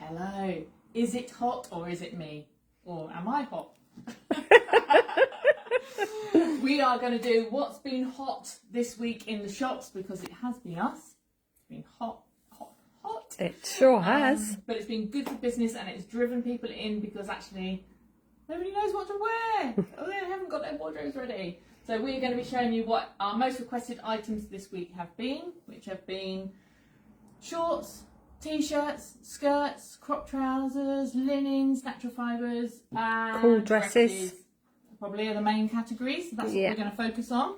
Hello. Is it hot or is it me? Or am I hot? We are going to do what's been hot this week in the shops because it has been us. It's been hot. It sure has. But it's been good for business and it's driven people in because actually nobody knows what to wear. They haven't got their wardrobes ready. So we're going to be showing you what our most requested items this week have been, which have been shorts, t-shirts, skirts, crop trousers, linens, natural fibres, and cool dresses. Probably are the main categories. So that's what we're going to focus on.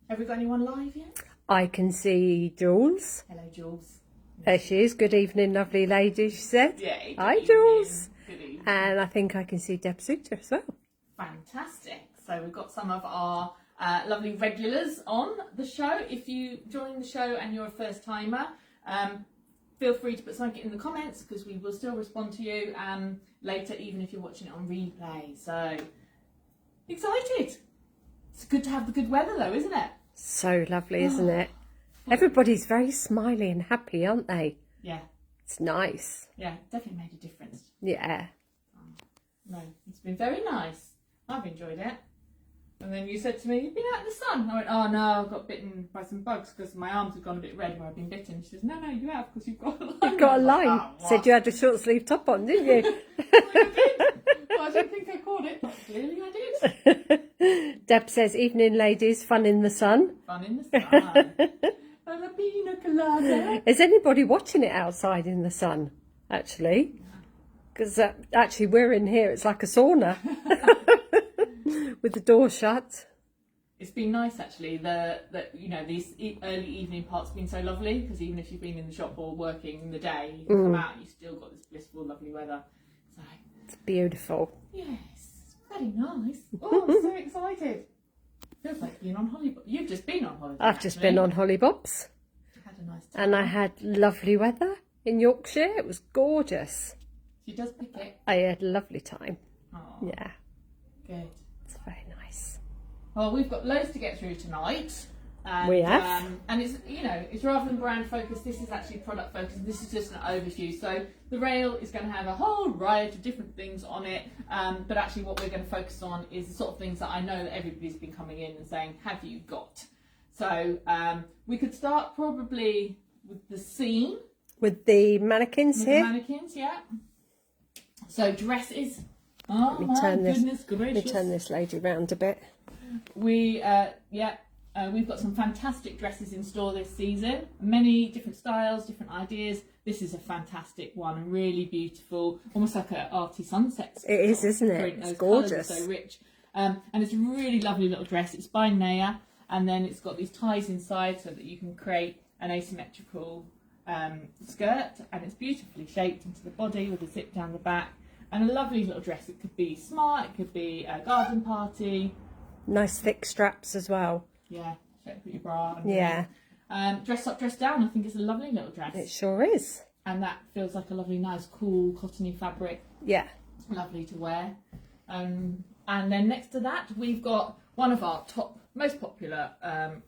Have we got anyone live yet? I can see Jules. Hello, Jules. There she is. Good evening, lovely lady, she said. Yeah. Hi, Jules. Good evening. And I think I can see Deb Suter as well. Fantastic. So we've got some of our lovely regulars on the show. If you join the show and you're a first timer, feel free to put something in the comments because we will still respond to you later, even if you're watching it on replay. So excited. It's good to have the good weather though, isn't it? So lovely, isn't it? Everybody's very smiley and happy, aren't they? Yeah. It's nice. Yeah, definitely made a difference. Yeah. No, it's been very nice. I've enjoyed it. And then you said to me, you've been out in the sun. I went, oh no, I got bitten by some bugs because my arms have gone a bit red where I've been bitten. She says, no, you have because you've got a line. You've got a line. Like, oh, said you had a short sleeve top on, didn't you? Well, I didn't think I caught it, but clearly I did. Deb says, evening ladies, fun in the sun. Fun in the sun. And a pina colada. Is anybody watching it outside in the sun, actually? Because actually we're in here, it's like a sauna. With the door shut. It's been nice actually. These early evening parts have been so lovely because even if you've been in the shop or working in the day, you can come out and you still got this blissful, lovely weather. So it's beautiful. Yes, very nice. Oh, I'm so excited. Feels like being on holiday. You've just been on holiday. I've just been on Hollybobs. Had a nice time. And I had lovely weather in Yorkshire. It was gorgeous. She does pick it. I had a lovely time. Oh, yeah. Good. It's very nice. Well, we've got loads to get through tonight. And, we have. And it's, it's rather than brand focused, this is actually product focused. This is just an overview. So the rail is going to have a whole riot of different things on it. But actually what we're going to focus on is the sort of things that I know that everybody's been coming in and saying, have you got? So we could start probably with the scene. With the mannequins here. The mannequins, yeah. So dresses. Oh Let me my turn goodness gracious. Let me turn this lady round a bit. We've got some fantastic dresses in store this season. Many different styles, different ideas. This is a fantastic one, really beautiful, almost like an arty sunset. It is, isn't it? It's gorgeous. So rich. And it's a really lovely little dress. It's by NAYA, and then it's got these ties inside so that you can create an asymmetrical skirt, and it's beautifully shaped into the body with a zip down the back. And a lovely little dress. It could be smart, it could be a garden party. Nice thick straps as well. Yeah, so put your bra on. Yeah. Dress up, dress down. I think it's a lovely little dress. It sure is. And that feels like a lovely, nice, cool, cottony fabric. Yeah. Lovely to wear. And then next to that, we've got one of our most popular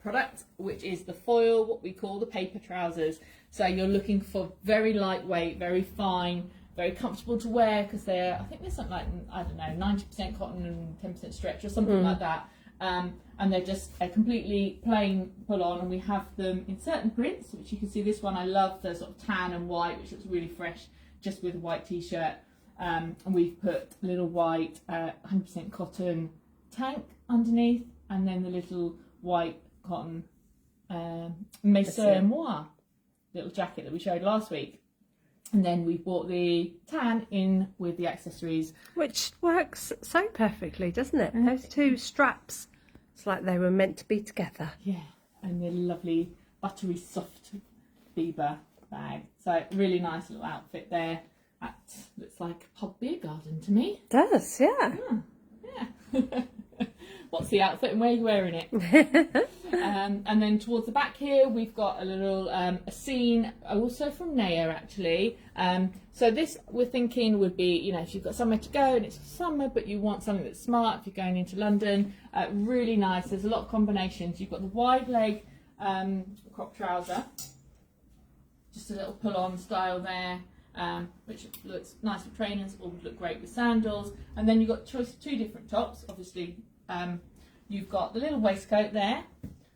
products, which is the foil, what we call the paper trousers. So you're looking for very lightweight, very fine, very comfortable to wear because I think there's something like, I don't know, 90% cotton and 10% stretch or something like that. And they're just a completely plain pull on, and we have them in certain prints, which you can see this one. I love the sort of tan and white, which looks really fresh, just with a white t-shirt. And we've put a little white 100% cotton tank underneath, and then the little white cotton moi little jacket that we showed last week. And then we bought the tan in with the accessories. Which works so perfectly, doesn't it? Those two straps, it's like they were meant to be together. Yeah, and the lovely buttery soft Bieber bag. So really nice little outfit there. That looks like a pub beer garden to me. It does, yeah. Yeah. What's the outfit and where are you wearing it? And then towards the back here we've got a little a scene also from NAYA actually. So this we're thinking would be, if you've got somewhere to go and it's summer but you want something that's smart if you're going into London, really nice. There's a lot of combinations. You've got the wide leg crop trouser, just a little pull on style there. which looks nice with trainers or would look great with sandals. And then you've got choice of 2 different tops. Obviously, you've got the little waistcoat there,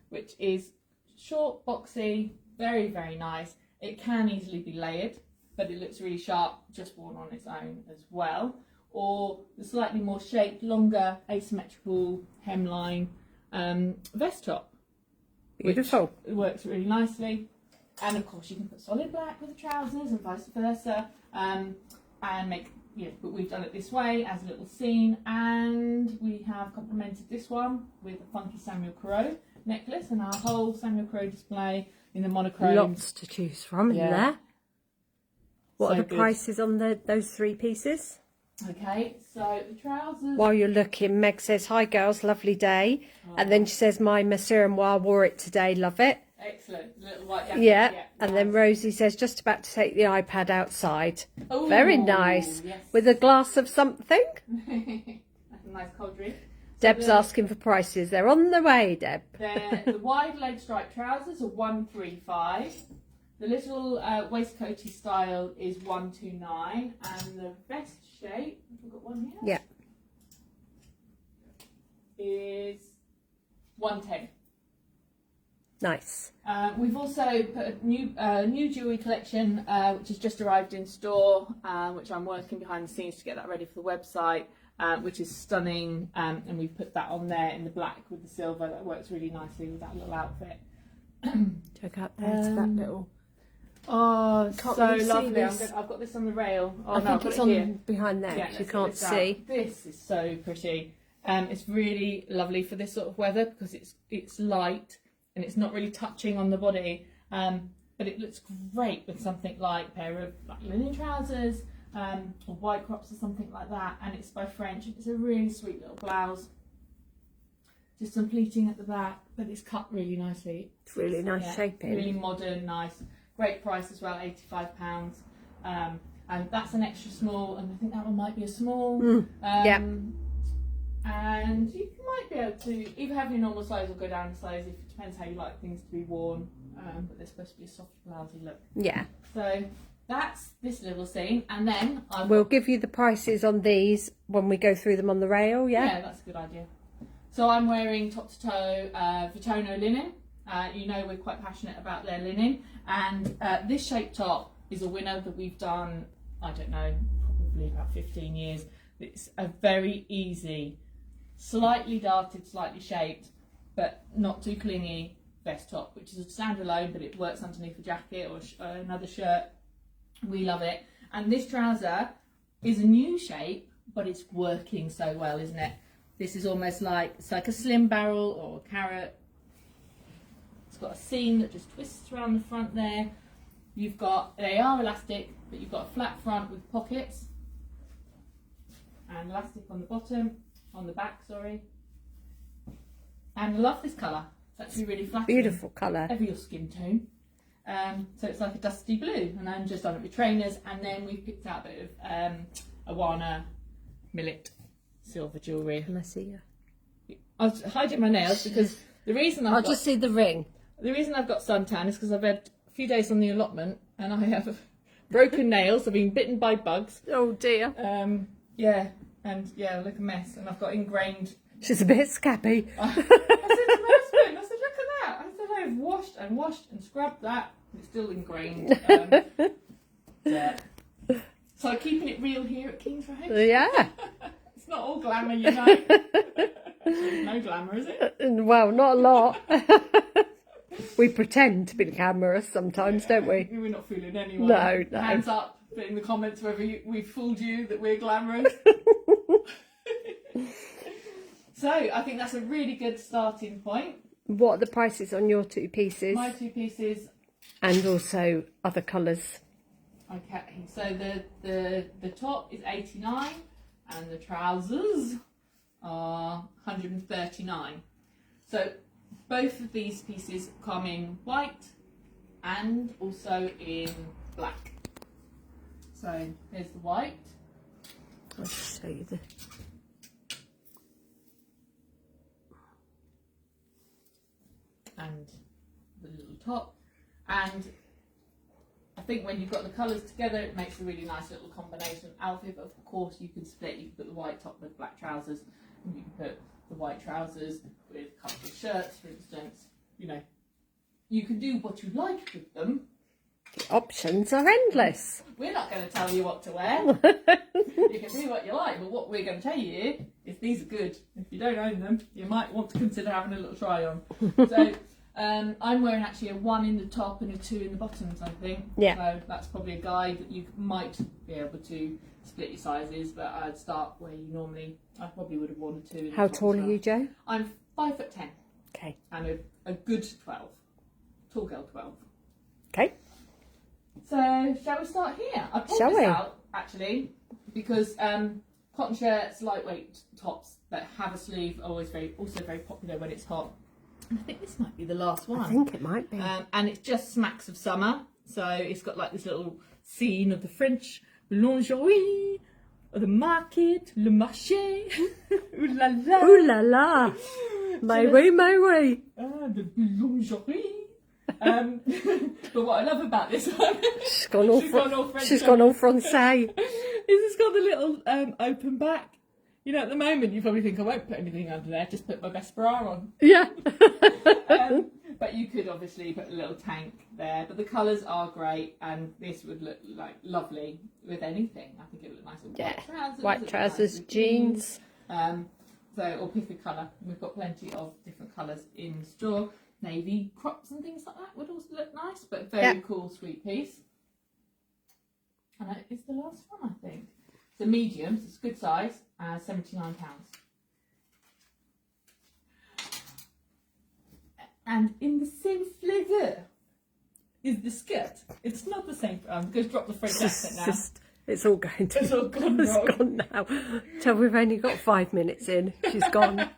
which is short, boxy, very, very nice. It can easily be layered, but it looks really sharp just worn on its own as well. Or the slightly more shaped, longer, asymmetrical hemline vest top. Beautiful. It works really nicely. And of course you can put solid black with the trousers and vice versa, and make, but we've done it this way as a little scene. And we have complemented this one with a funky Samuel Coraux necklace and our whole Samuel Coraux display in the monochrome. Lots to choose from in there. What So are the good. prices on those 3 pieces? Okay, so the trousers. While you're looking, Meg says, "Hi girls, lovely day." And then she says, "My Monsieur and Moi wore it today, love it." Excellent. Little white jacket. Yeah. And then Rosie says, "Just about to take the iPad outside." Ooh, Very nice. yes. With a glass of something. That's a nice cold drink. Deb's asking for prices. They're on the way, Deb. The wide leg striped trousers are 135. The little waistcoaty style is 129, and the vest shape, we've got one here. Yeah. Is 110. Nice. We've also put a new jewellery collection, which has just arrived in store, which I'm working behind the scenes to get that ready for the website, which is stunning, and we've put that on there in the black with the silver. That works really nicely with that little outfit. Check out there to that little. Oh, Can't so really see lovely. this. I've got this on the rail. Oh, I no, think I've got it's it on here. behind there. Yeah, You let's can't get this see. out. This is so pretty. It's really lovely for this sort of weather because it's light and it's not really touching on the body. But it looks great with something like a pair of linen trousers or white crops or something like that. And it's by French. It's a really sweet little blouse. Just some pleating at the back, but it's cut really nicely. It's really nice shaping. Really modern, nice. Great price as well, £85. And that's an extra small, and I think that one might be a small. Yeah. And you might be able to either have your normal size or go down a size, if it depends how you like things to be worn. But they're supposed to be a soft, blousy look. Yeah. So that's this little scene, and then we'll give you the prices on these when we go through them on the rail. Yeah, that's a good idea. So I'm wearing top to toe Vetono linen. You know we're quite passionate about their linen, and this shape top is a winner that we've done, I don't know, probably about 15 years. It's a very easy, slightly darted, slightly shaped, but not too clingy vest top, which is a standalone, but it works underneath a jacket or another shirt. We love it. And this trouser is a new shape, but it's working so well, isn't it? This is almost like, it's like a slim barrel or a carrot. It's got a seam that just twists around the front there. You've got, they are elastic, but you've got a flat front with pockets and elastic on the bottom, on the back, sorry. And I love this colour. It's actually really flattering. Beautiful colour. Over your skin tone. So it's like a dusty blue, and I'm just done it with trainers, and then we've picked out a bit of Oana Millet silver jewellery. Can I see you? I was hiding my nails because the reason I'll just see the ring. The reason I've got suntan is because I've had a few days on the allotment and I have broken nails. I've been bitten by bugs. Oh dear. Yeah, and yeah, look a mess. And I've got ingrained. She's a bit scabby. I said to my husband, I said, look at that. I said, I've washed and scrubbed that. It's still ingrained. Yeah. So I'm keeping it real here at Kingsroadfashions. Yeah. It's not all glamour, you know. There's no glamour, is it? Well, not a lot. We pretend to be glamorous sometimes, don't we? We're not fooling anyone. No. Hands up in the comments whether we've fooled you that we're glamorous. So I think that's a really good starting point. What are the prices on your 2 pieces? My 2 pieces. And also other colours. Okay, so the top is 89 and the trousers are 139. So both of these pieces come in white and also in black. So here's the white. I'll just show you the... And the little top. And I think when you've got the colours together, it makes a really nice little combination outfit. But of course, you can split. You can put the white top with black trousers, and you can put the white trousers with colourful shirts, for instance. You know, you can do what you like with them. The options are endless. We're not going to tell you what to wear. You can do what you like, but what we're going to tell you is these are good. If you don't own them, you might want to consider having a little try on. So. I'm wearing actually a 1 in the top and a 2 in the bottoms, I think. Yeah. So that's probably a guide that you might be able to split your sizes, but I'd start where you normally. I probably would have worn a 2. How tall are you, Jo? I'm 5'10". Okay. And a good 12. Tall girl 12. Okay. So shall we start here? I pulled this out actually because cotton shirts, lightweight tops that have a sleeve are always also very popular when it's hot. I think this might be the last one. I think it might be. And it just smacks of summer. So it's got like this little scene of the French lingerie, or the market, le marché. Ooh la la. Ooh la la. My way, my way. The lingerie. But what I love about this one, she's gone all Francais. Is it's got the little open back. You know, at the moment, you probably think I won't put anything under there, just put my best bra on. Yeah. But you could obviously put a little tank there. But the colours are great, and this would look like lovely with anything. I think it would look nice with white trousers. White trousers, nice jeans. Or pick a colour. We've got plenty of different colours in store. Navy crops and things like that would also look nice, but very cool, sweet piece. And it's the last one, I think. The mediums, it's a good size, £79. And in the same flavour is the skirt. It's not the same. I'm going to drop the French accent now. It's all going to. It's all gone It's wrong. gone now. So we've only got 5 minutes in. She's gone.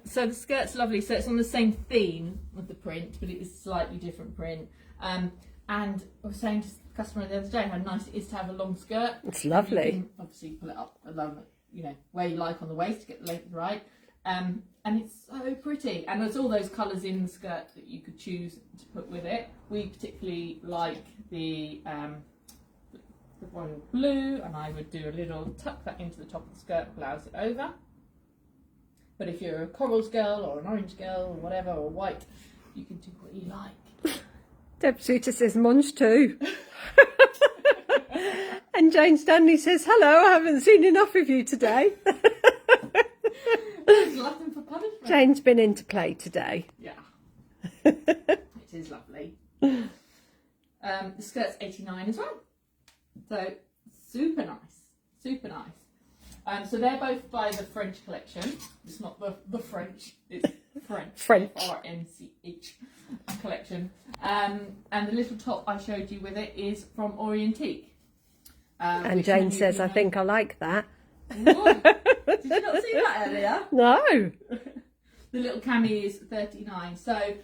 So the skirt's lovely. So it's on the same theme of the print, but it is a slightly different print. And I was saying to the customer the other day how nice it is to have a long skirt. It's lovely. You can obviously pull it up along, you know, where you like on the waist to get the length right. And it's so pretty. And there's all those colours in the skirt that you could choose to put with it. We particularly like the royal blue, and I would do a little tuck that into the top of the skirt, blouse it over. But if you're a corals girl or an orange girl or whatever, or white, you can do what you like. Deb Suter says Monge too. And Jane Stanley says, hello, I haven't seen enough of you today. There's Latin for punishment. Jane's been into play today. Yeah. It is lovely. The skirt's £89 as well. So super nice. Super nice. So they're both by the French collection. It's not the French, it's French. French. FRNCH collection. And the little top I showed you with it is from Orientique. And Jane says, I think I like that. Did you not see that earlier? No. The little cami is £39. So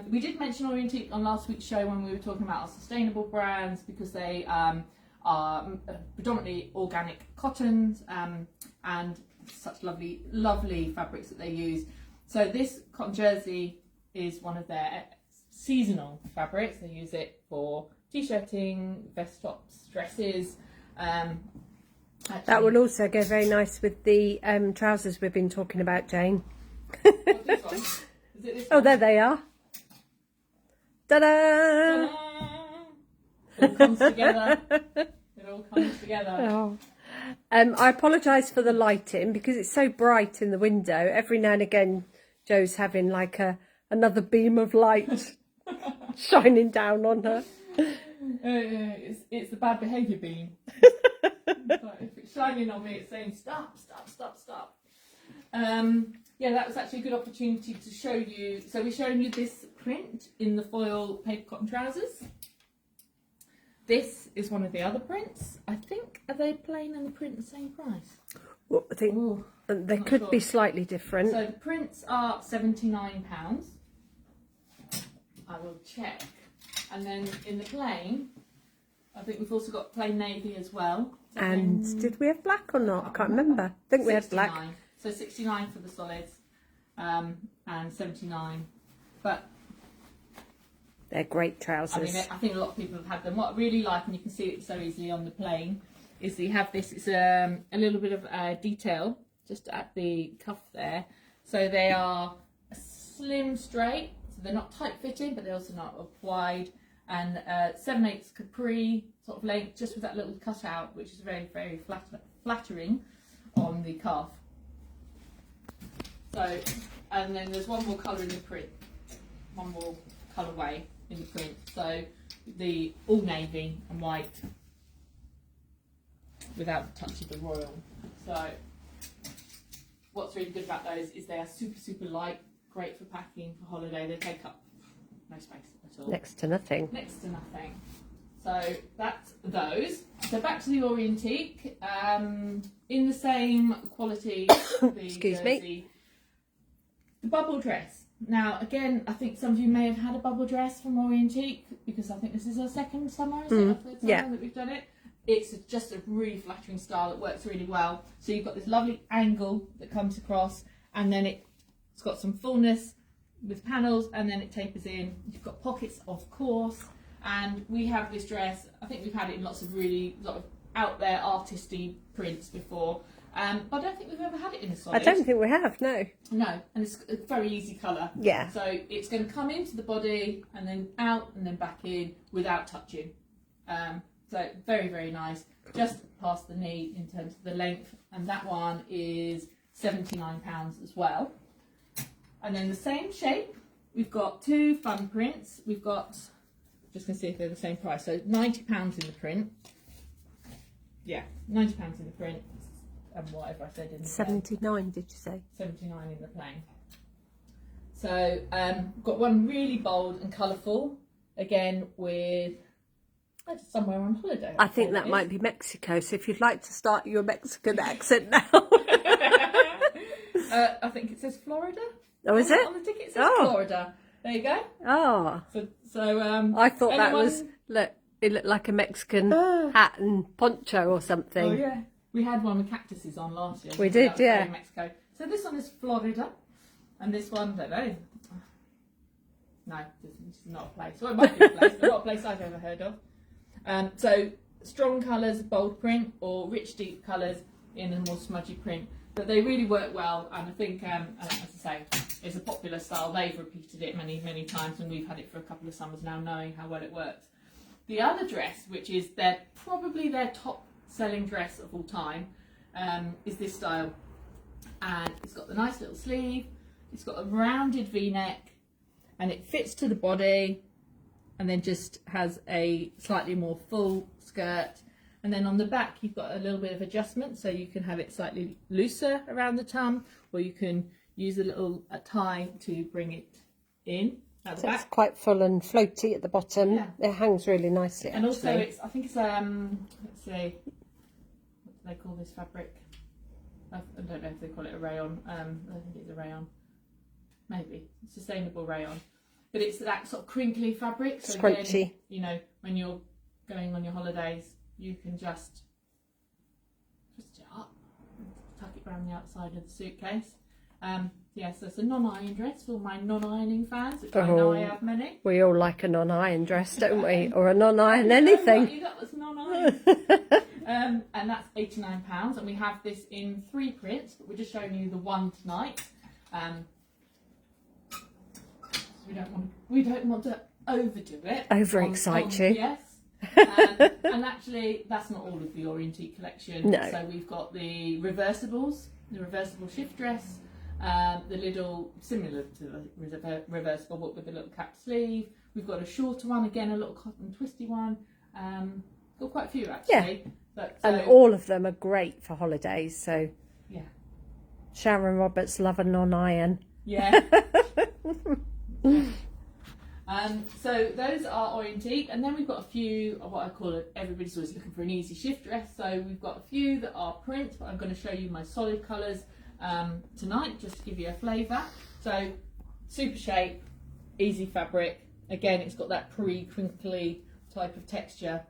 we did mention Orientique on last week's show when we were talking about our sustainable brands, because they are predominantly organic cottons and such lovely fabrics that they use. So this cotton jersey is one of their seasonal fabrics. They use it for t-shirting, vest tops, dresses. That will also go very nice with the trousers we've been talking about, Jane. This one? Is it this Oh, one? there they are. Ta-da! It all comes together. It all comes together. Oh. I apologise for the lighting because it's so bright in the window. Every now and again, Jo's having like another beam of light shining down on her. It's the bad behaviour beam. But if it's shining on me, it's saying stop. Yeah, that was actually a good opportunity to show you. So we're showing you this print in the foil paper cotton trousers. This is one of the other prints. I think, are they plain and the print the same price? Well, I think they could be slightly different. So the prints are £79. I will check. And then in the plain, I think we've also got plain navy as well. And did we have black or not? I can't remember. I think we had black. So 69 for the solids and 79. But They're great I trousers. mean, I think a lot of people have had them. What I really like, and you can see it so easily on the plane, is that you have this. It's a little bit of detail just at the cuff there. So they are slim straight, so they're not tight fitting, but they're also not up wide. And 7/8 capri sort of length, just with that little cutout, which is very, very flattering on the calf. So, and then there's one more colour in the print, one more colourway in the print. So the all navy and white without the touch of the royal. So what's really good about those is they are super, super light, great for packing for holiday. They take up no space at all. Next to nothing. Next to nothing. So that's those. So back to the Orientique. In the same quality, the Excuse jersey, me. The bubble dress. Now, again, I think some of you may have had a bubble dress from Orientique, because I think this is our second summer, is it? Our third summer that we've done it. It's just a really flattering style. It works really well. So you've got this lovely angle that comes across, and then it's got some fullness with panels, and then it tapers in. You've got pockets, of course, and we have this dress. I think we've had it in lots of really sort of out there artisty prints before, but I don't think we've ever had it in a solid. I don't think we have, no. No, and it's a very easy colour. Yeah. So it's going to come into the body and then out and then back in without touching. So very, very nice. Just past the knee in terms of the length, and that one is £79 as well. And then the same shape, we've got two fun prints. We've got, just going to see if they're the same price. So £90 in the print. Yeah, £90 in the print. And whatever I said in the 79, did you say? 79 in the plain. So got one really bold and colourful, again with somewhere on holiday. I think that might be Mexico, so if you'd like to start your Mexican accent now. I think it says Florida. Oh, is it? On the ticket it says Florida. There you go. Oh. So I thought that was, look, it looked like a Mexican hat and poncho or something. Oh yeah. We had one with cactuses on last year. We did, yeah. In Mexico. So this one is Florida, and this one, don't know. No, this is not a place. Well, it might be a place, but not a place I've ever heard of. So strong colours, bold print, or rich deep colours in a more smudgy print. But they really work well, and I think, as I say, it's a popular style. They've repeated it many, many times, and we've had it for a couple of summers now, knowing how well it works. The other dress, which is probably their top selling dress of all time, is this style, and it's got the nice little sleeve, it's got a rounded v-neck, and it fits to the body, and then just has a slightly more full skirt, and then on the back you've got a little bit of adjustment, so you can have it slightly looser around the tum, or you can use a little tie to bring it in at the So back. it's quite full and floaty at the bottom. Yeah. It hangs really nicely, and actually. also I think it's let's see, what do they call this fabric? I don't know if they call it a rayon. I think it's a rayon. Maybe sustainable rayon, but it's that sort of crinkly fabric. So again, you know, when you're going on your holidays, you can just twist it up, tuck it around the outside of the suitcase. Yeah, so it's a non-iron dress for my non-ironing fans, which I know I have many. We all like a non-iron dress, don't we? Or a non-iron anything. You got this non-iron. And that's £89, and we have this in 3 prints, but we're just showing you the one tonight. We don't want to overdo it. Overexcite you. Yes. And actually, that's not all of the Orientique collection. No. So we've got the reversibles, the reversible shift dress, the little, similar to the reversible, but with a little cap sleeve. We've got a shorter one, again a little cotton twisty one. Got quite a few actually. Yeah. But, and all of them are great for holidays. So yeah. Sharon Roberts love a non-iron. Yeah. So those are Orientique, and then we've got a few of what I call it, everybody's always looking for an easy shift dress. So we've got a few that are print, but I'm going to show you my solid colours tonight just to give you a flavour. So super shape, easy fabric. Again, it's got that pre-crinkly type of texture.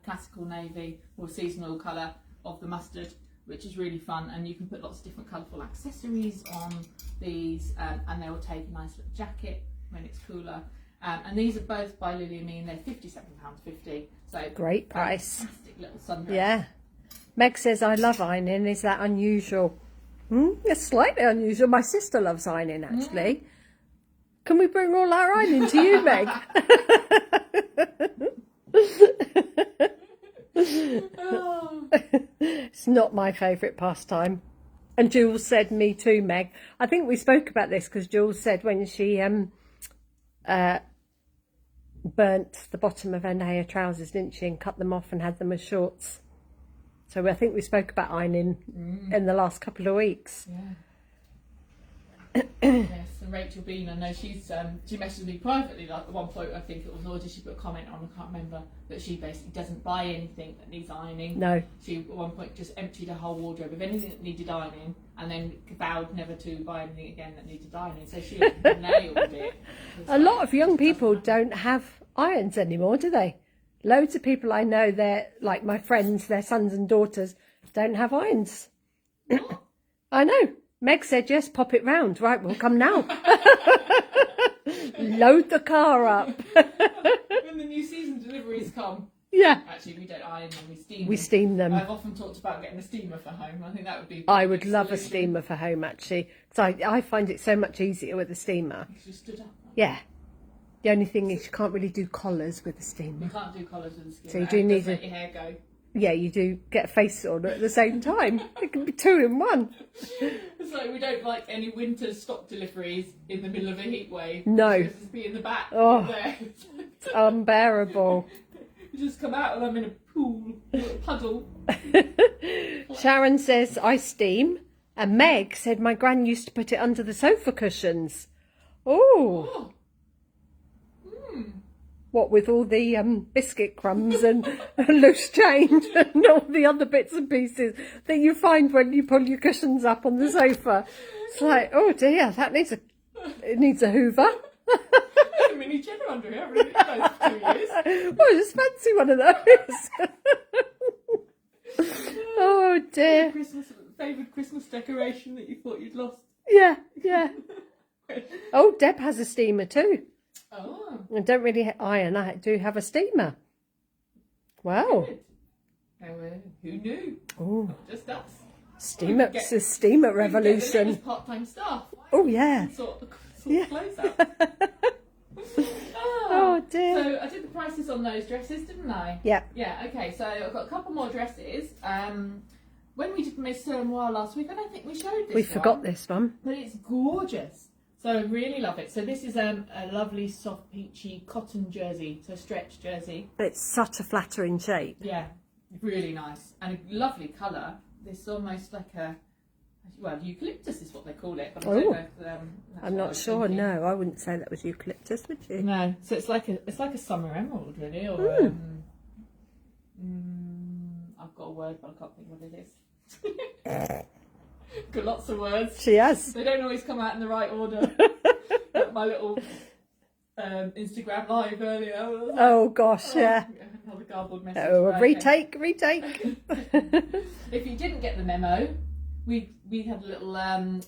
Classical navy or seasonal colour of the mustard, which is really fun, and you can put lots of different colourful accessories on these, and they will take a nice little jacket when it's cooler. And these are both by Lily and me, and they're £57.50. So Great price. Fantastic little sundress. Yeah. Meg says, I love ironing. Is that unusual? It's slightly unusual. My sister loves ironing, actually. Can we bring all our ironing to you, Meg? It's not my favourite pastime. And Jules said, me too, Meg. I think we spoke about this because Jules said when she burnt the bottom of her NAYA trousers, didn't she, and cut them off and had them as shorts. So I think we spoke about ironing in the last couple of weeks. Yeah. Yes, and Rachel Bean, I know she's she messaged me privately like at one point, I think it was, or did she put a comment on, I can't remember, that she basically doesn't buy anything that needs ironing. No. She at one point just emptied her whole wardrobe of anything that needed ironing, and then vowed never to buy anything again that needed ironing. So she nailed it. A lot of young people don't have irons anymore, do they? Loads of people I know, they're like my friends, their sons and daughters don't have irons. What? I know. Meg said, yes, pop it round. Right, we'll come now. Load the car up. When the new season deliveries come. Yeah. Actually, we don't iron them, we steam them. We steam them. I've often talked about getting a steamer for home. I think that would be... I would love a steamer for home, actually. Because I find it so much easier with a steamer. You stood up. Yeah. The only thing is you can't really do collars with a steamer. You can't do collars with a steamer. So you do need let your hair go. Yeah, you do get a face on at the same time. It can be 2 in 1. It's like we don't like any winter stock deliveries in the middle of a heat wave. No. Just be in the back. Oh. There. It's unbearable. You just come out and I'm in a pool, a little puddle. Sharon says, I steam. And Meg said, my gran used to put it under the sofa cushions. Oh. Oh. What with all the biscuit crumbs and loose change and all the other bits and pieces that you find when you pull your cushions up on the sofa. It's like, oh dear, it needs a hoover. A mini cheddar under here. I've been those for 2 years. Oh, I just fancy one of those. Oh dear. Favourite Christmas decoration that you thought you'd lost? Yeah. Oh, Deb has a steamer too. Oh. I don't really iron. I do have a steamer. Wow. Who knew? Oh, Not just us. steamer. It's a steamer revolution. Part-time staff. Oh yeah. Sort clothes out. Oh dear. So I did the prices on those dresses, didn't I? Yeah. Yeah. Okay. So I've got a couple more dresses. When we did Miss Noir last week, I don't think we showed this. We forgot this one. But it's gorgeous. So I really love it. So this is a lovely soft peachy cotton jersey, so stretch jersey. It's such a flattering shape. Yeah, really nice and a lovely colour. This almost like eucalyptus is what they call it. But I don't know if, that's I'm what I not was sure. thinking. No, I wouldn't say that was eucalyptus, would you? No, so it's like a summer emerald, really, or I've got a word, but I can't think what it is. Got lots of words. She has. They don't always come out in the right order. Like my little Instagram live earlier. Oh gosh, yeah. Another garbled message. Oh, Right, retake. If you didn't get the memo, we had a little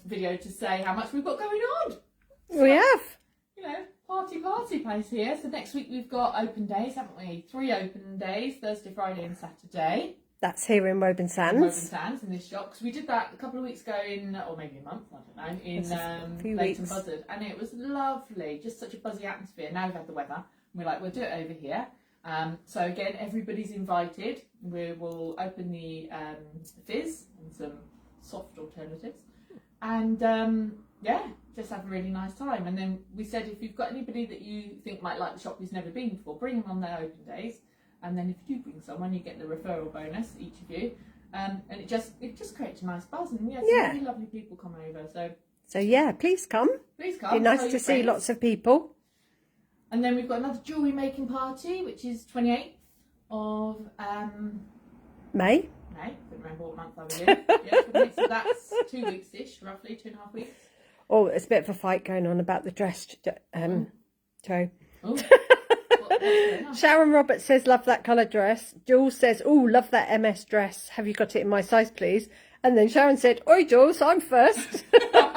video to say how much we've got going on. We have. You know, party place here. So next week we've got open days, haven't we? 3 open days, Thursday, Friday and Saturday. That's here in Woburn Sands. In this shop, because we did that a couple of weeks ago or maybe a month, I don't know, in Leighton Buzzard, and it was lovely, just such a buzzy atmosphere. Now we've had the weather, and we're like, we'll do it over here. So again, everybody's invited. We will open the fizz and some soft alternatives, and just have a really nice time. And then we said, if you've got anybody that you think might like the shop who's never been before, bring them on their open days. And then if you do bring someone, you get the referral bonus, each of you. And it just creates a nice buzz. And some really lovely people come over. So yeah, please come. Please come. Be nice to see lots of people. And then we've got another jewellery making party, which is 28th of May. I couldn't remember what month I was in. Yeah, so that's 2 weeks-ish, roughly, 2.5 weeks. Oh, there's a bit of a fight going on about the dress, Joe. Oh. Sharon Roberts says, love that colour dress. Jules says, oh, love that MS dress. Have you got it in my size, please? And then Sharon said, oi, Jules, I'm first. Well,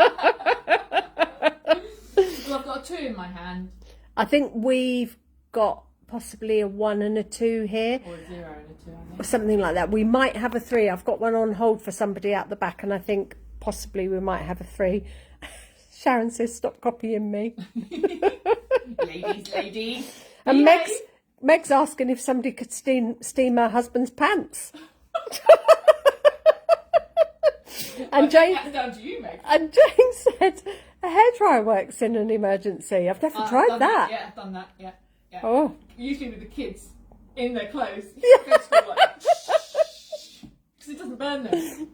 I've got a 2 in my hand. I think we've got possibly a 1 and a 2 here. Or a 0 and a 2, I think. Or something like that. We might have a 3. I've got one on hold for somebody out the back, and I think possibly we might have a 3. Sharon says, stop copying me. Ladies. And Meg's asking if somebody could steam her husband's pants. And Jane, that's down to you, Meg. and Jane said a hairdryer works in an emergency. I've never tried done that. Yeah, I've done that. Yeah. Oh, Usually with the kids in their clothes. Yeah. Because it doesn't burn them.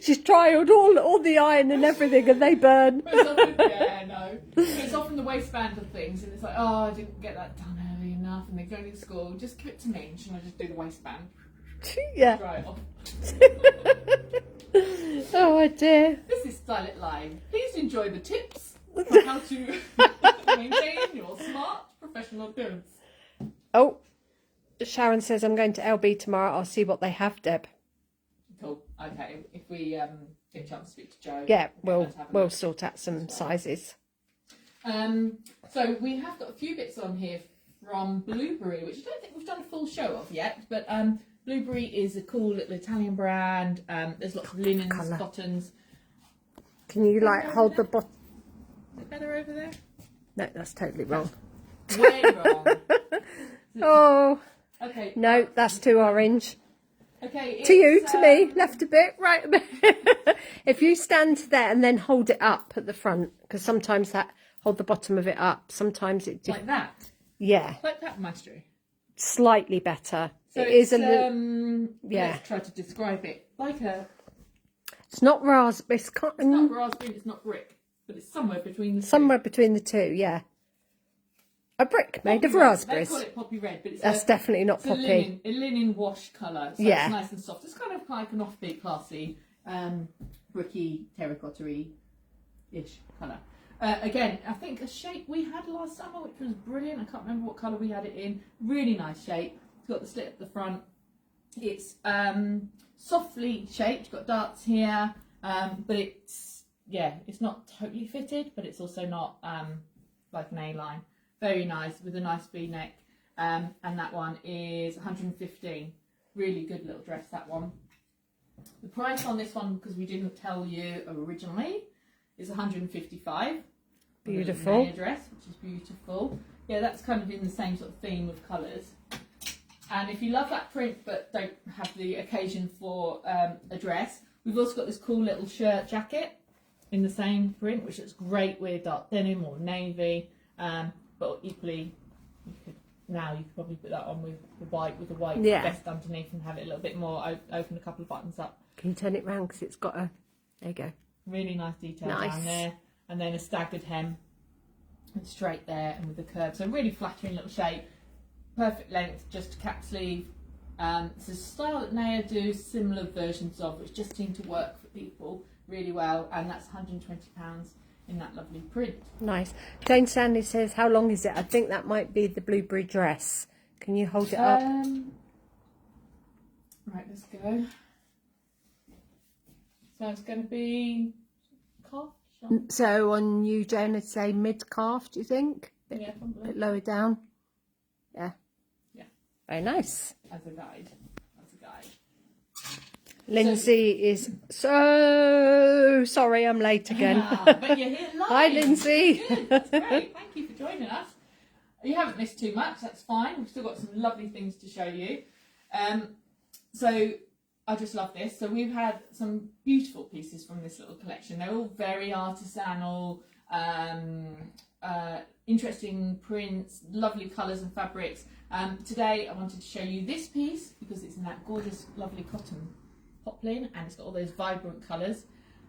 she's trialed all the iron and everything, and they burn. It's often the waistband of things, and it's like, oh, I didn't get that done early enough, and they're going to school. Just give it to me, and she'll just do the waistband. Yeah. Dry it off. Oh dear. This is Style It Live. Please enjoy the tips on how to maintain your smart professional appearance. Oh, Sharon says I'm going to LB tomorrow. I'll see what they have, Deb. Cool. Okay. If we get a chance to speak to Jo, Yeah, we'll sort out some sizes. So we have got a few bits on here from Blueberry, which I don't think we've done a full show of yet, but Blueberry is a cool little Italian brand. There's lots of linens, cottons. Can you hold the bottom? Is it better over there? No, that's totally wrong. Way wrong. Oh. Okay. No, that's too orange. Okay. To you, to me, left a bit, right a bit. If you stand there and then hold it up at the front, because sometimes hold the bottom of it up. Sometimes it like that. Yeah. Like that, Maestro. Slightly better. So it is a little. Yeah. Let's try to describe it. Like a. It's not raspberry. It's not raspberry. It's not brick, but it's somewhere between the two. Somewhere between the two. Yeah. A brick made of raspberries. They call it poppy red, but that's definitely not poppy. A linen wash colour, so it's nice and soft. It's kind of like an offbeat, classy, bricky, terracotta-y-ish colour. Again, I think a shape we had last summer, which was brilliant. I can't remember what colour we had it in. Really nice shape. It's got the slit at the front. It's softly shaped. It's got darts here, but it's not totally fitted, but it's also not like an A-line. Very nice, with a nice V-neck, and that one is 115. Really good little dress, that one. The price on this one, because we didn't tell you originally, is 155. Beautiful. NAYA dress, which is beautiful. Yeah, that's kind of in the same sort of theme of colours. And if you love that print but don't have the occasion for a dress, we've also got this cool little shirt jacket in the same print, which looks great with dark denim or navy. But equally, you could probably put that on with the white vest underneath and have it a little bit more open a couple of buttons up. Can you turn it round because it's got a? There you go. Really nice detail down there, and then a staggered hem, and straight there, and with the curve. So really flattering little shape, perfect length, just a cap sleeve. It's a style that NAYA do similar versions of, which just seem to work for people really well, and that's £120. In that lovely print. Nice. Jane Stanley says, how long is it? I think that might be the blueberry dress. Can you hold it up? Right, let's go. So it's going to be calf. So on you, Jane, I'd say mid-calf, do you think? Yeah, probably. A bit lower down. Yeah. Yeah. Very nice. As a guide. Lindsay is so sorry I'm late again. But you're here live. Hi, Lindsay. Good, that's great. Thank you for joining us. You haven't missed too much, that's fine. We've still got some lovely things to show you. So I just love this. So we've had some beautiful pieces from this little collection. They're all very artisanal, interesting prints, lovely colours and fabrics. Today I wanted to show you this piece because it's in that gorgeous, lovely cotton poplin, and it's got all those vibrant colours,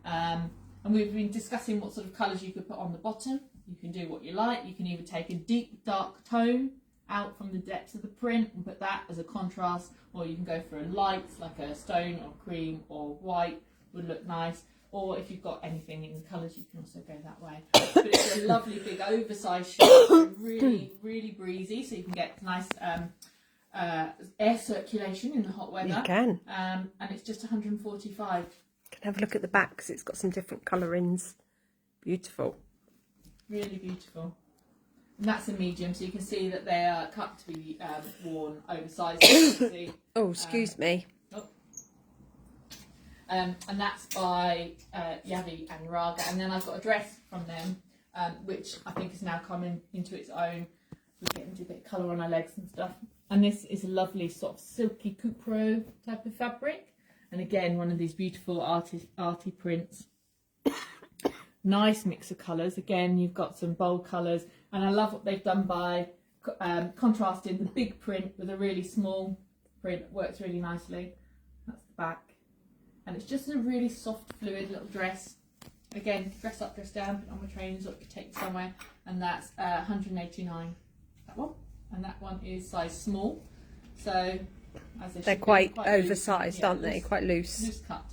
and we've been discussing what sort of colours you could put on the bottom. You can do what you like. You can either take a deep dark tone out from the depths of the print and put that as a contrast, or you can go for a light like a stone or cream or white would look nice, or if you've got anything in the colours you can also go that way. But it's a lovely big oversized shirt, really really breezy, so you can get nice air circulation in the hot weather. You can. And it's just 145. Can have a look at the back because it's got some different colourings. Beautiful. Really beautiful. that's a medium, so you can see that they are cut to be worn oversized. See. Oh, excuse me. And that's by Yavi and Raga. And then I've got a dress from them, which I think is now coming into its own. We're getting a bit of colour on our legs and stuff. And this is a lovely sort of silky Coraux type of fabric. And again, one of these beautiful arty prints. Nice mix of colours. Again, you've got some bold colours. And I love what they've done by contrasting the big print with a really small print. It works really nicely. That's the back. And it's just a really soft, fluid little dress. Again, dress up, dress down, put on my trainers, or you could take it somewhere. And that's 189. That one. And that one is size small. So, as they're quite oversized, loose, aren't they? Quite loose. Loose cut.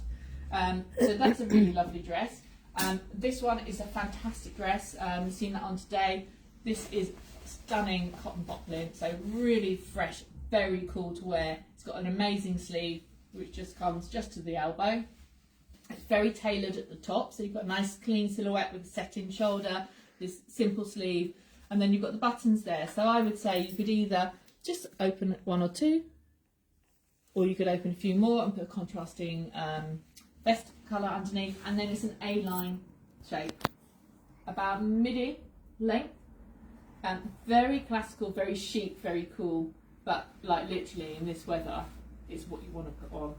So that's a really lovely dress. This one is a fantastic dress. We've seen that on today. This is stunning cotton poplin. So really fresh, very cool to wear. It's got an amazing sleeve, which just comes just to the elbow. It's very tailored at the top, so you've got a nice clean silhouette with a set-in shoulder, this simple sleeve, and then you've got the buttons there. So I would say you could either just open one or two, or you could open a few more and put a contrasting vest colour underneath, and then it's an A-line shape, about midi length, and very classical, very chic, very cool, but like literally in this weather, it's what you want to put on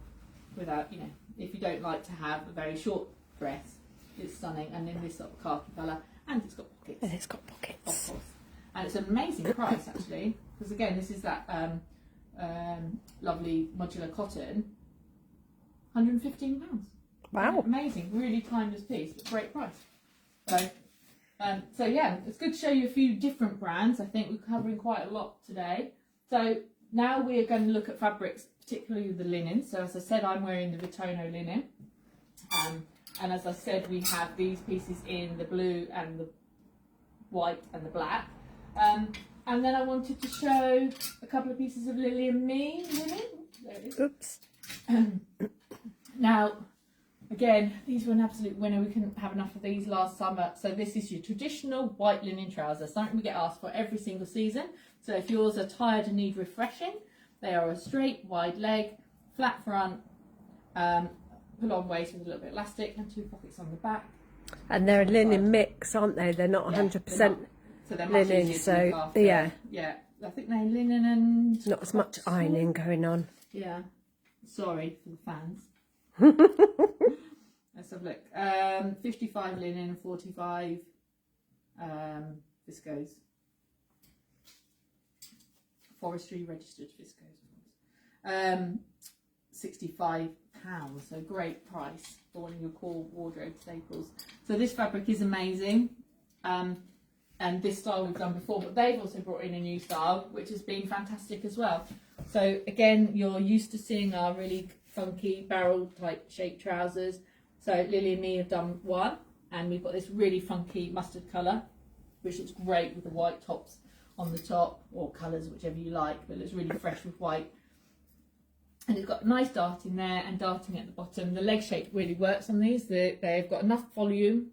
without, you know, if you don't like to have a very short dress, it's stunning. And in this sort of khaki colour, and it's got pockets. And it's got pockets. Of course. And it's an amazing price actually, because again, this is that lovely modular cotton, £115. Wow. Amazing, really timeless piece, but great price. So yeah, it's good to show you a few different brands. I think we're covering quite a lot today. So now we are going to look at fabrics, particularly the linen. So as I said, I'm wearing the Vetono linen. And as I said, we have these pieces in the blue and the white and the black. And then I wanted to show a couple of pieces of Lily and Me linen. There it is. Oops. Now, again, these were an absolute winner. We couldn't have enough of these last summer. So this is your traditional white linen trouser, something we get asked for every single season. So if yours are tired and need refreshing, they are a straight, wide leg, flat front, pull-on waist with a little bit of elastic, and two pockets on the back. And they're a linen mix, aren't they? They're not 100% so they're much linen. easier to So look after. yeah, I think they're linen and not as much ironing going on. Yeah, sorry for the fans. Let's have a look. 55 linen and 45 viscose. Forestry registered viscose. £65, so great price for one of your core wardrobe staples. So this fabric is amazing, and this style we've done before, but they've also brought in a new style which has been fantastic as well. So again, you're used to seeing our really funky barrel type shape trousers. So Lily and Me have done one, and we've got this really funky mustard colour, which looks great with the white tops on the top, or colours, whichever you like, but it looks really fresh with white. And it's got nice darting there and darting at the bottom. The leg shape really works on these. They've got enough volume,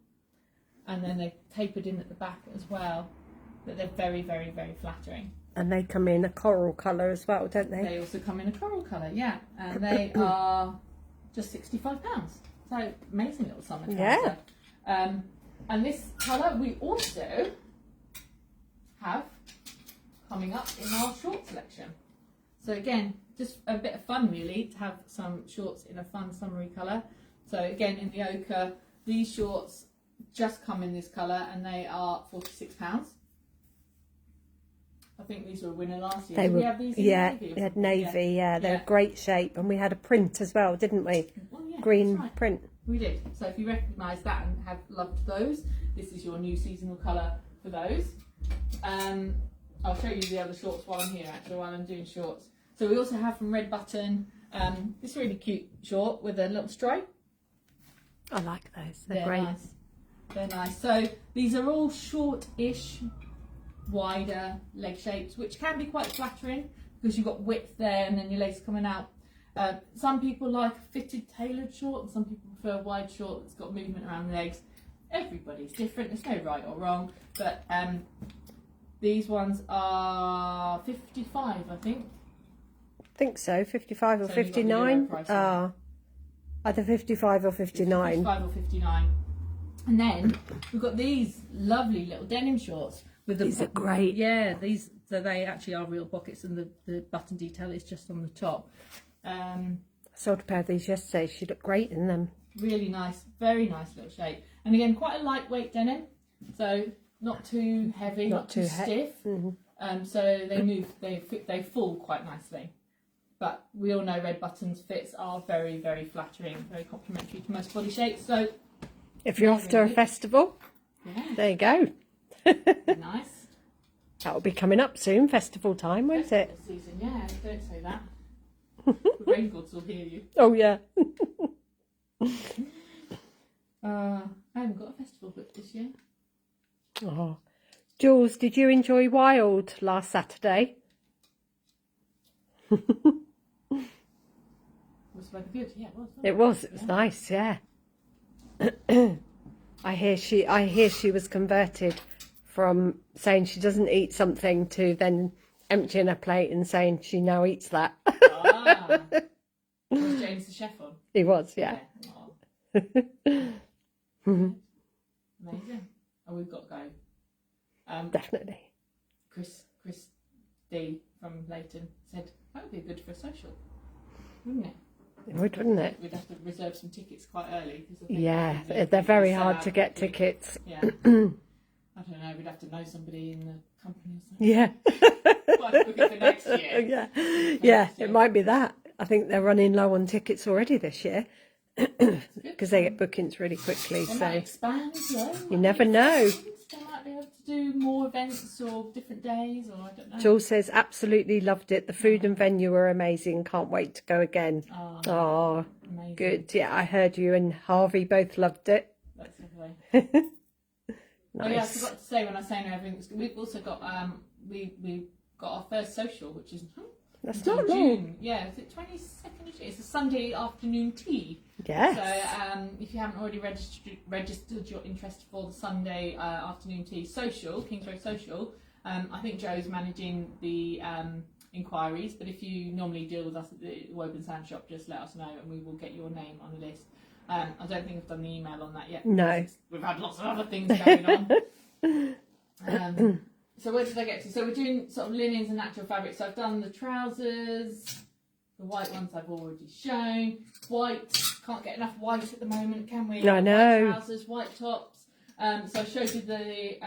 and then they're tapered in at the back as well, but they're very, very, very flattering. And they come in a coral colour as well, don't they? They also come in a coral colour, yeah. And they are just £65. So amazing little summer trouser. Yeah. And this colour we also have coming up in our short selection. So again, just a bit of fun really to have some shorts in a fun summery colour. So again, in the ochre, these shorts just come in this colour, and they are £46. I think these were a winner last year. Did we have these in navy? They had navy, yeah. They're a great shape, and we had a print as well, didn't we? Well, yeah, green right. print. We did. So if you recognise that and have loved those, this is your new seasonal colour for those. I'll show you the other shorts while I'm here, actually, while I'm doing shorts. So we also have from Red Button this really cute short with a little stripe. I like those. They're great. Nice. They're nice. So these are all short-ish, wider leg shapes, which can be quite flattering because you've got width there and then your legs coming out. Some people like a fitted tailored short, and some people prefer a wide short that's got movement around the legs. Everybody's different. There's no right or wrong, but These ones are 55, I think. I think so, 55 or So you've got the 59. euro price on Either 55 or 59. 55 or 59. And then we've got these lovely little denim shorts with the. These are great. Yeah, these, so they actually are real pockets, and the button detail is just on the top. I sold a pair of these yesterday. She looked great in them. Really nice, very nice little shape. And again, quite a lightweight denim, so not too heavy, not too stiff. So they move, they fall quite nicely. But we all know red buttons fits are very, very flattering, very complimentary to most body shapes. So if you're off to a festival, there you go. Nice. That will be coming up soon, festival time, won't it? Season, yeah, don't say that. The rain gods will hear you. Oh, yeah. I haven't got a festival booked this year. Oh. Jules, did you enjoy Wild last Saturday? Was it like good? Yeah, it was. It was nice, yeah. I hear she was converted from saying she doesn't eat something to then emptying her plate and saying she now eats that. Was James the chef on? He was, yeah. Amazing. Oh, we've got to go. Definitely. Chris D from Leighton said that would be good for a social, wouldn't it? It would, wouldn't it? We'd have to reserve some tickets quite early. Yeah, they're very hard to get tickets. Yeah. I don't know, we'd have to know somebody in the company or something. Yeah. Might book it for next year. Yeah, it might be that. I think they're running low on tickets already this year because they get bookings really quickly. They So might expand, you never know. They might be able to do more events or different days, or I don't know. Jules says absolutely loved it. The food and venue were amazing. Can't wait to go again. Oh, amazing. good. Yeah, I heard you and Harvey both loved it. That's lovely. Nice. Oh yeah, I forgot to say when I was saying everything. We've also got we got our first social, which is That's until not June. long. Yeah, is it 22nd? It's a Sunday afternoon tea. Yes. So if you haven't already registered your interest for the Sunday afternoon tea social, Kings Road Social, I think Joe's managing the inquiries. But if you normally deal with us at the Woburn Sand Shop, just let us know and we will get your name on the list. I don't think I've done the email on that yet. No. We've had lots of other things going on. So where did I get to? So we're doing sort of linens and natural fabrics. So I've done the trousers. The white ones I've already shown. White. Can't get enough white at the moment, can we? I know. White trousers, white tops. So I showed you the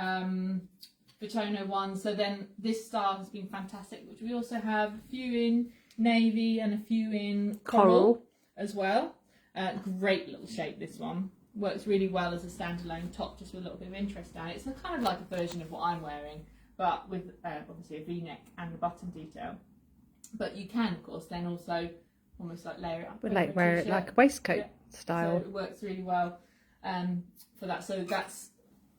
Vetono one. So then this style has been fantastic, which we also have a few in navy and a few in coral as well. Great little shape, this one. Works really well as a standalone top, just with a little bit of interest down it. It's kind of like a version of what I'm wearing, but with obviously a V-neck and a button detail. But you can, of course, then also almost like layer it up. Like wear it like a waistcoat style. So it works really well for that. So that's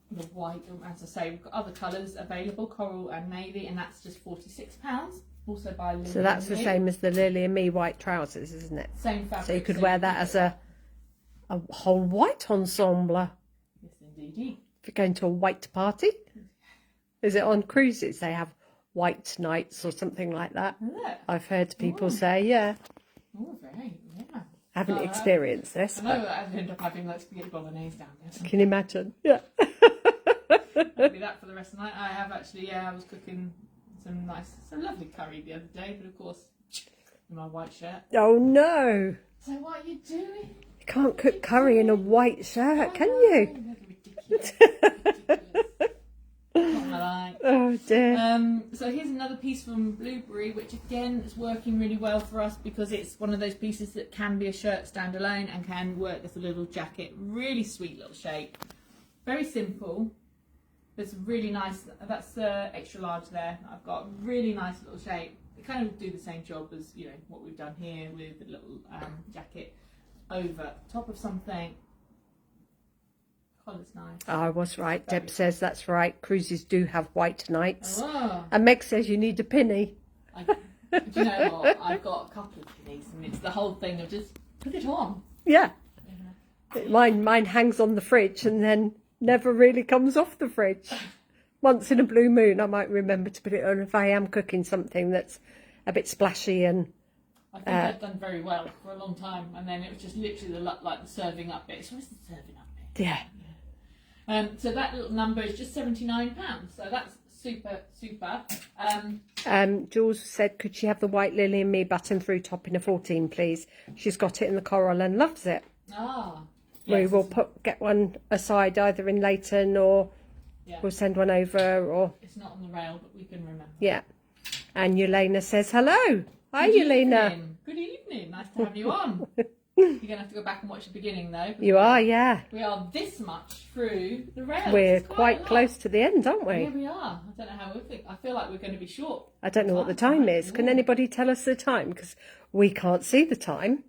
the white, as I say. We've got other colours available, coral and navy, and that's just £46. Also by Lily. So that's the same as the Lily and Me white trousers, isn't it? Same fabric. So you could wear that as a whole white ensemble. Yes, indeed. If you're going to a white party. Is it on cruises? They have white nights or something like that. I've heard people say, yeah. Oh, very, yeah. I haven't experienced this. I know I've ended up having like spaghetti bolognese down there. Can you imagine? Yeah. I'll be that for the rest of the night. I have actually, I was cooking some lovely curry the other day, but of course, in my white shirt. Oh no. So what are you doing? You can't cook curry in a white shirt, can you? Ridiculous. Oh dear. So here's another piece from Blueberry, which again is working really well for us because it's one of those pieces that can be a shirt standalone and can work as a little jacket. Really sweet little shape. Very simple. It's really nice. That's the extra large there. I've got really nice little shape. They kind of do the same job as what we've done here with the little jacket over top of something. Collar's nice. Oh, I was right. Deb says that's right. Cruises do have white nights. Oh. And Meg says you need a pinny. Do you know what? I've got a couple of pennies, and it's the whole thing of just put it on. Yeah. Mine hangs on the fridge and then never really comes off the fridge. once in a blue moon, I might remember to put it on if I am cooking something that's a bit splashy and. I think I've done very well for a long time, and then it was just literally the serving up bit. So where's the serving up bit? Yeah. So that little number is just £79. So that's super. Jules said, could she have the white Lily and Me button through top in a 14, please? She's got it in the coral and loves it. Ah. Yes. We will get one aside either in Leighton or we'll send one over. Or it's not on the rail, but we can remember. Yeah. And Yelena says hello. Hi, Good Yelena. Evening. Good evening. Nice to have you on. You're going to have to go back and watch the beginning, though. You are, yeah. We are this much through the rails. We're quite close to the end, aren't we? Yeah, we are. I don't know how we think. I feel like we're going to be short. I don't know what the time is. Can anybody tell us the time? Because we can't see the time.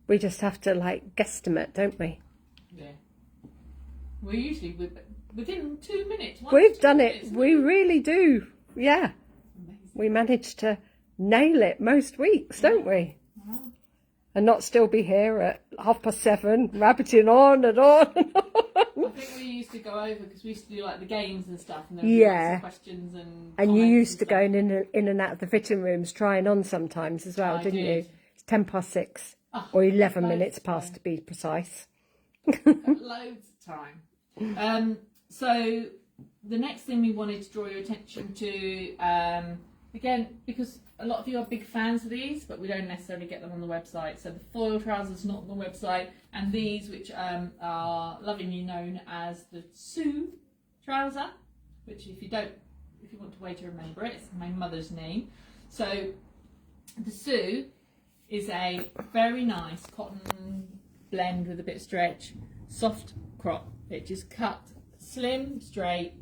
We just have to, like, guesstimate, don't we? Yeah. We're usually within 2 minutes. We've done it. We really do. Yeah. Amazing. We managed to nail it most weeks, don't we? Wow. And not still be here at 7:30, rabbiting on and on and on. I think we used to go over because we used to do like the games and stuff, and there would be lots of questions and you used to go in and out of the fitting rooms trying on sometimes as well, didn't you? It's 6:10 or 11 minutes past to be precise. Loads of time. So the next thing we wanted to draw your attention to, again, because a lot of you are big fans of these, but we don't necessarily get them on the website. So the foil trousers not on the website, and these, which are lovingly known as the Sue trouser, which if you want to wait to remember it, it's my mother's name. So the Sue is a very nice cotton blend with a bit of stretch, soft crop. It just cut slim, straight.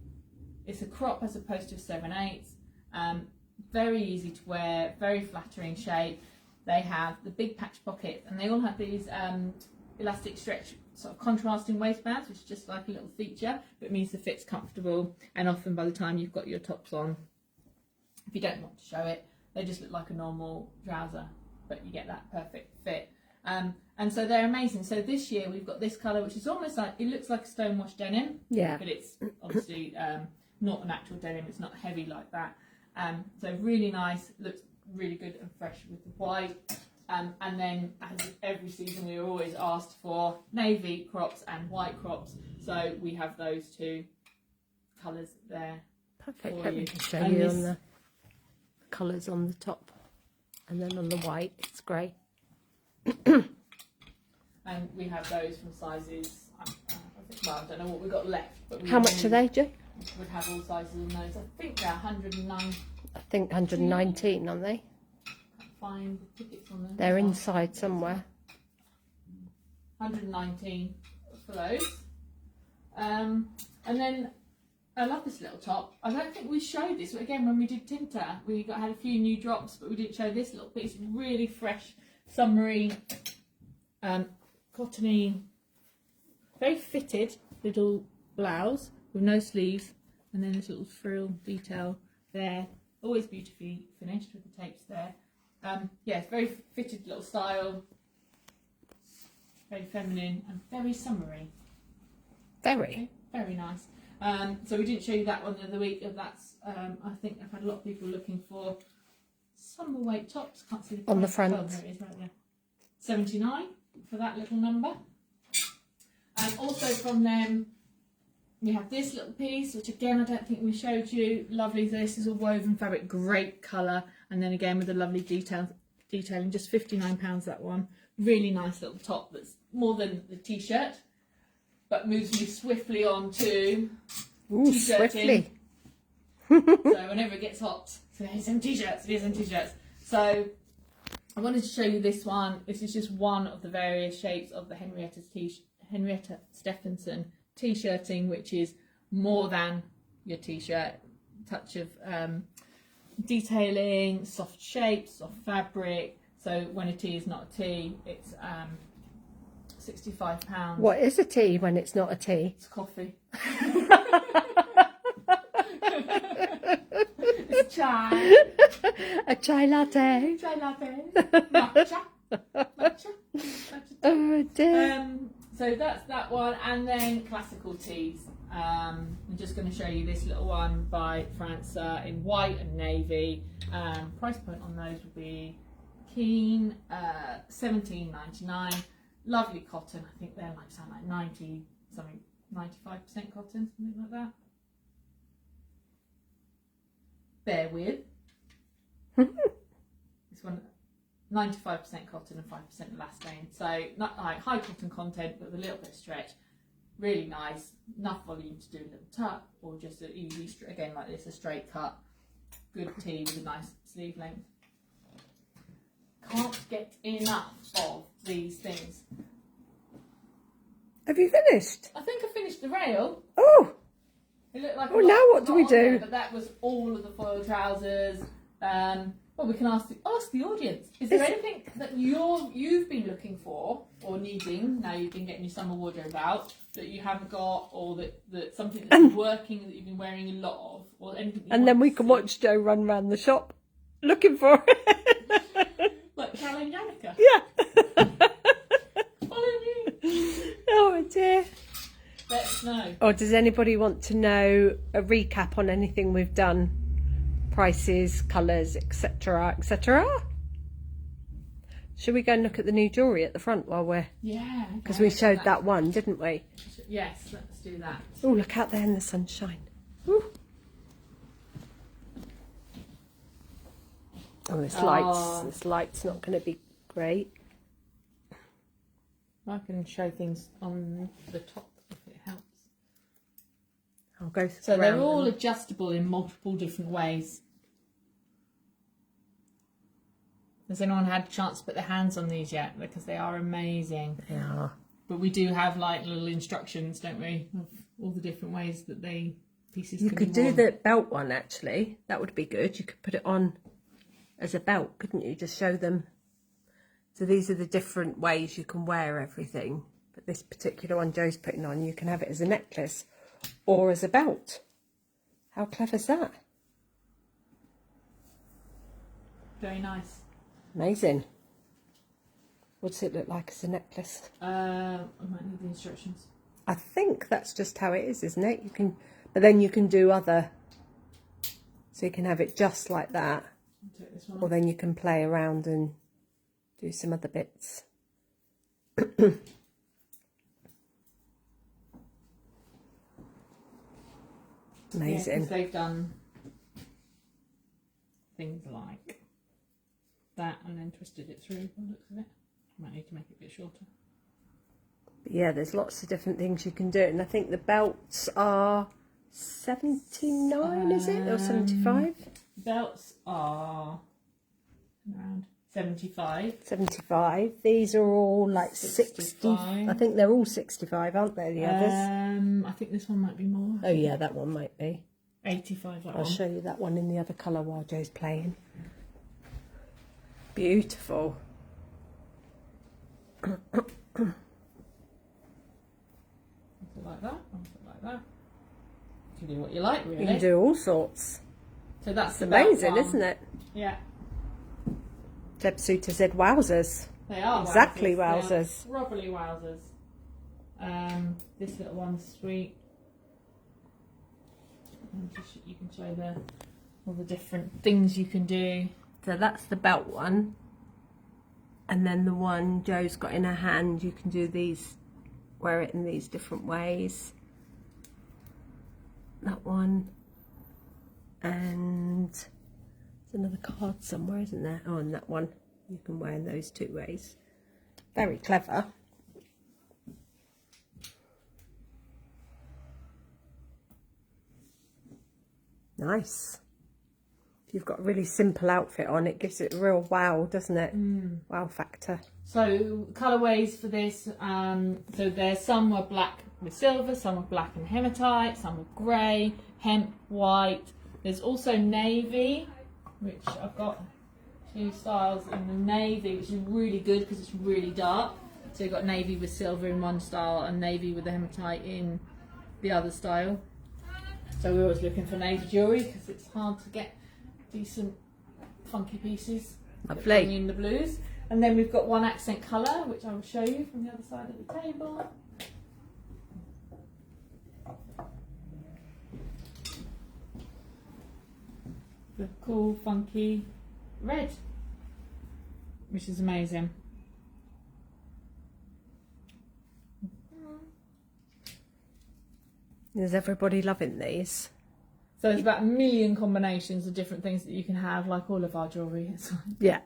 It's a crop as opposed to a 7/8. Very easy to wear, very flattering shape. They have the big patch pockets, and they all have these elastic stretch sort of contrasting waistbands, which is just like a little feature, but it means the fit's comfortable. And often by the time you've got your tops on, if you don't want to show it, they just look like a normal trouser, but you get that perfect fit. And so they're amazing. So this year we've got this colour, which is almost like, it looks like a stonewashed denim, but it's obviously not an actual denim, it's not heavy like that. So really nice, looks really good and fresh with the white. And then as every season we are always asked for navy crops and white crops. So we have those two colours there. Perfect. Let me just show you on the colours on the top, and then on the white it's grey. And we have those from sizes, I don't know what we've got left. But how much are they, Jo? Would have all sizes in those. I think they're 109. I think 119, aren't they? Can't find the tickets on them. They're inside somewhere. 119 for those. And then I love this little top. I don't think we showed this, but again, when we did Tinta, we had a few new drops, but we didn't show this little piece. Really fresh, summery, cottony, very fitted little blouse with no sleeves, and then this little frill detail there. Always beautifully finished with the tapes there. Yeah, it's very fitted little style, very feminine and very summery. Very. Very nice. So we didn't show you that one the other week. That's I think I've had a lot of people looking for summer weight tops. Can't see the price. On the front. Oh, there it is right there. 79 for that little number. And also from them we have this little piece, which again I don't think we showed you. Lovely. This is a woven fabric, great colour, and then again with a lovely detailing, just £59 that one. Really nice little top that's more than the t-shirt, but moves me swiftly on to swiftly. So whenever it gets hot, so here's some t-shirts, So I wanted to show you this one. This is just one of the various shapes of the Henrietta Stephenson t-shirting, which is more than your t-shirt. Touch of detailing, soft shapes, soft fabric. So when a tee is not a tee, it's £65. What is a tea when it's not a tea? It's coffee. It's chai. A chai latte. Chai latte. Matcha. Oh dear. So So that's that one, and then classical tees. I'm just going to show you this little one by Franca in white and navy. Price point on those would be keen, $17.99. Lovely cotton. I think they're like sound like 90 something, 95% cotton, something like that. Bear with. This one, 95% cotton and 5% elastane. So not like high cotton content, but with a little bit of stretch. Really nice. Enough volume to do a little tuck, or just an easy, again like this, a straight cut. Good tee with a nice sleeve length. Can't get enough of these things. Have you finished? I think I finished the rail. Oh! It looked like Well, now what do we do? There, but that was all of the foil trousers. Well, we can ask the audience. Is there anything that you've been looking for or needing, now you've been getting your summer wardrobe out, that you haven't got, or that something that's been working that you've been wearing a lot of, or anything? And then we can watch Joe run around the shop looking for it. Like Cal and Yannicka. Yeah. Follow me. Oh dear. Let us know. Or does anybody want to know a recap on anything we've done? Prices, colours, etc, etc. Should we go and look at the new jewellery at the front while we're... Yeah. Because we showed that one, didn't we? Yes, let's do that. Oh, look out there in the sunshine. Ooh. Oh, this light's not going to be great. I can show things on the top if it helps. I'll go through. So they're all adjustable in multiple different ways. Has anyone had a chance to put their hands on these yet? Because they are amazing. They are. But we do have like little instructions, don't we, of all the different ways that pieces You can could be worn. do the belt one actually. That would be good. You could put it on as a belt, couldn't you? Just show them. So these are the different ways you can wear everything. But this particular one Joe's putting on, you can have it as a necklace or as a belt. How clever is that? Very nice. Amazing. What does it look like as a necklace? I might need the instructions. I think that's just how it is, isn't it? You can, but then you can do other. So you can have it just like that, I'll take this one. or then you can play around and do some other bits. Amazing. Yeah, 'cause they've done things like that and then twisted it through by the looks of it. Might need to make it a bit shorter. But yeah, there's lots of different things you can do, and I think the belts are 79, is it, or 75? Belts are around 75. 75. These are all like 60. 65. I think they're all 65, aren't they? The others. I think this one might be more. Oh yeah, that one might be. 85. That I'll one. show you that one in the other colour while Joe's playing. Beautiful. Like that. Like that. You can do what you like, really. You can do all sorts. So that's It's the belt amazing, one. isn't it? Yeah. Jeb Suter said wowzers. They are Exactly wowzers. They are wowzers. properly wowzers. This little one's sweet. And you can show all the different things you can do. So that's the belt one. And then the one Joe's got in her hand, you can do these, wear it in these different ways. That one. And there's another card somewhere, isn't there? Oh, and that one you can wear in those two ways. Very clever. Nice. If you've got a really simple outfit on, it gives it a real wow, doesn't it? Wow factor. So colourways for this, so there's some were black with silver, some were black and hematite, some were grey, hemp, white. There's also navy, which I've got 2 styles in the navy, which is really good because it's really dark. So you've got navy with silver in one style and navy with the hematite in the other style. So we're always looking for navy jewellery because it's hard to get decent funky pieces. Lovely. In the blues. And then we've got one accent colour, which I will show you from the other side of the table. the cool, funky red, which is amazing. Is everybody loving these? So there's about 1 million combinations of different things that you can have, like all of our jewellery. It's like Yeah.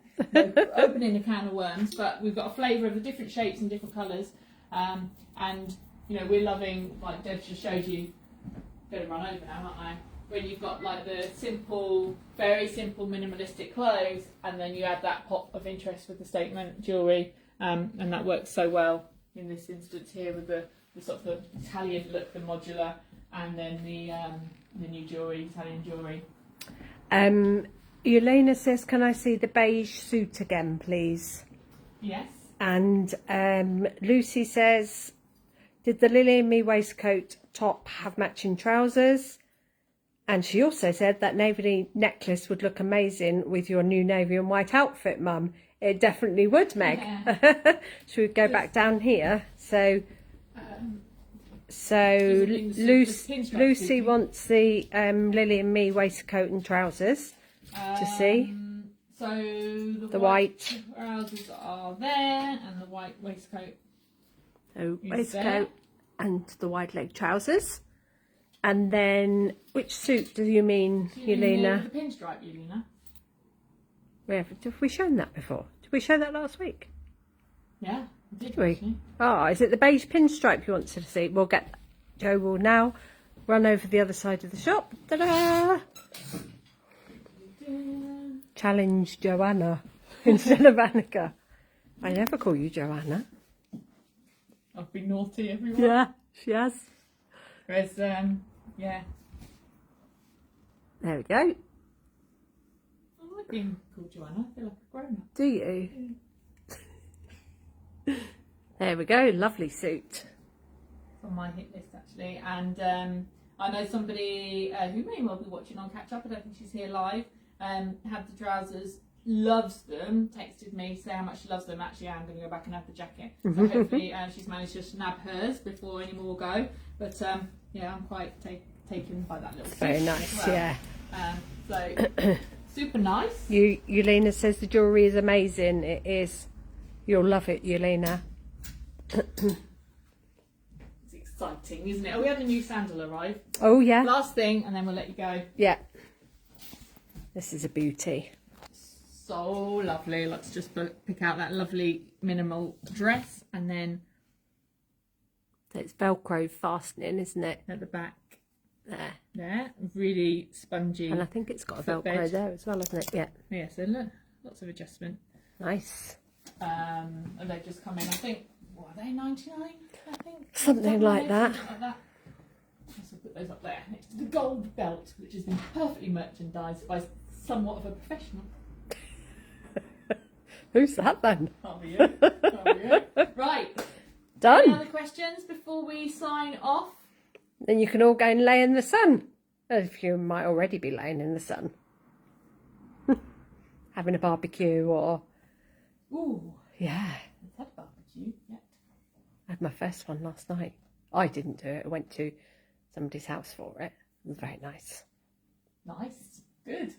opening a can of worms, but we've got a flavour of the different shapes and different colours. And, you know, we're loving, like Deb just showed you, going to run over now, aren't I? When you've got like the simple, very simple minimalistic clothes, and then you add that pop of interest with the statement jewellery, and that works so well in this instance here with the sort of the Italian look, the modular, and then the new jewellery, Italian jewellery. Elena says, can I see the beige suit again, please? Yes. And Lucy says, did the Lily and Me waistcoat top have matching trousers? And she also said that navy necklace would look amazing with your new navy and white outfit, Mum. It definitely would, Meg. Yeah. Should we go back down here? So Lucy wants the Lily and Me waistcoat and trousers to see. So the white trousers are there, and the white waistcoat. So is waistcoat there. and the wide leg trousers. And then, which suit do you mean, Yelena? The pinstripe, Yelena. Have we shown that before? Did we show that last week? Yeah, we did we? actually. Oh, is it the beige pinstripe you want to see? We'll get Joe will now run over the other side of the shop. Ta-da! Challenge Joanna instead of Annika. I never call you Joanna. I've been naughty, everyone. Yeah, she has. Whereas, yeah. There we go. I like being called Joanna. I feel like a grown up. Do you? There we go. Lovely suit. It's on my hit list actually, and I know somebody who may well be watching on Catch Up. I don't think she's here live. Had the trousers, loves them. Texted me, say how much she loves them. Actually, I'm going to go back and have the jacket. So hopefully, she's managed to snab hers before any more go. But yeah, I'm quite taken by that little. Very nice, as well. yeah. So super nice. Yelena says the jewellery is amazing. It is. You'll love it, Yelena. It's exciting, isn't it? Oh, we had a new sandal arrive. Oh yeah. Last thing, and then we'll let you go. Yeah. This is a beauty. So lovely. Let's just pick out that lovely minimal dress, and then It's Velcro fastening, isn't it? at the back There. really spongy. And I think it's got a Velcro footbed there as well, hasn't it? Yeah. Yeah, so look, lots of adjustment. Nice. And they just come in, I think, what are they, 99? I think Something like that. Something like that. So put those up there next to the gold belt, which has been perfectly merchandised by somewhat of a professional. Who's that then? Can't be you. Can't be you. Right. Done. Any other questions before we sign off? Then you can all go and lay in the sun. If you might already be laying in the sun. Having a barbecue or... Ooh, Yeah. let's have a barbecue yet. I had my first one last night. I didn't do it. I went to somebody's house for it. It was very nice. Nice. Good.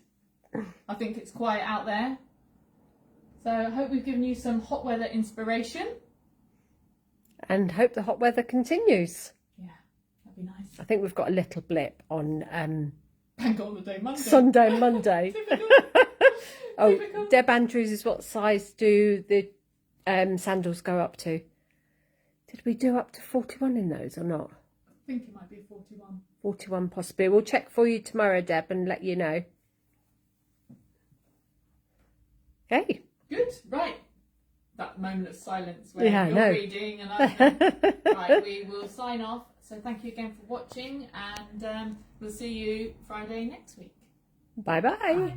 I think it's quiet out there. So I hope we've given you some hot weather inspiration. And hope the hot weather continues. Yeah, that'd be nice. I think we've got a little blip on Bank holiday Monday. Sunday and Monday. Oh, Typical. Deb Andrews is what size do the sandals go up to? Did we do up to 41 in those or not? I think it might be 41. 41 possibly. We'll check for you tomorrow, Deb, and let you know. Okay. Good. Right. That moment of silence where Yeah, I you're know. reading and I'm right, we will sign off. So thank you again for watching, and we'll see you Friday next week. Bye-bye. Bye.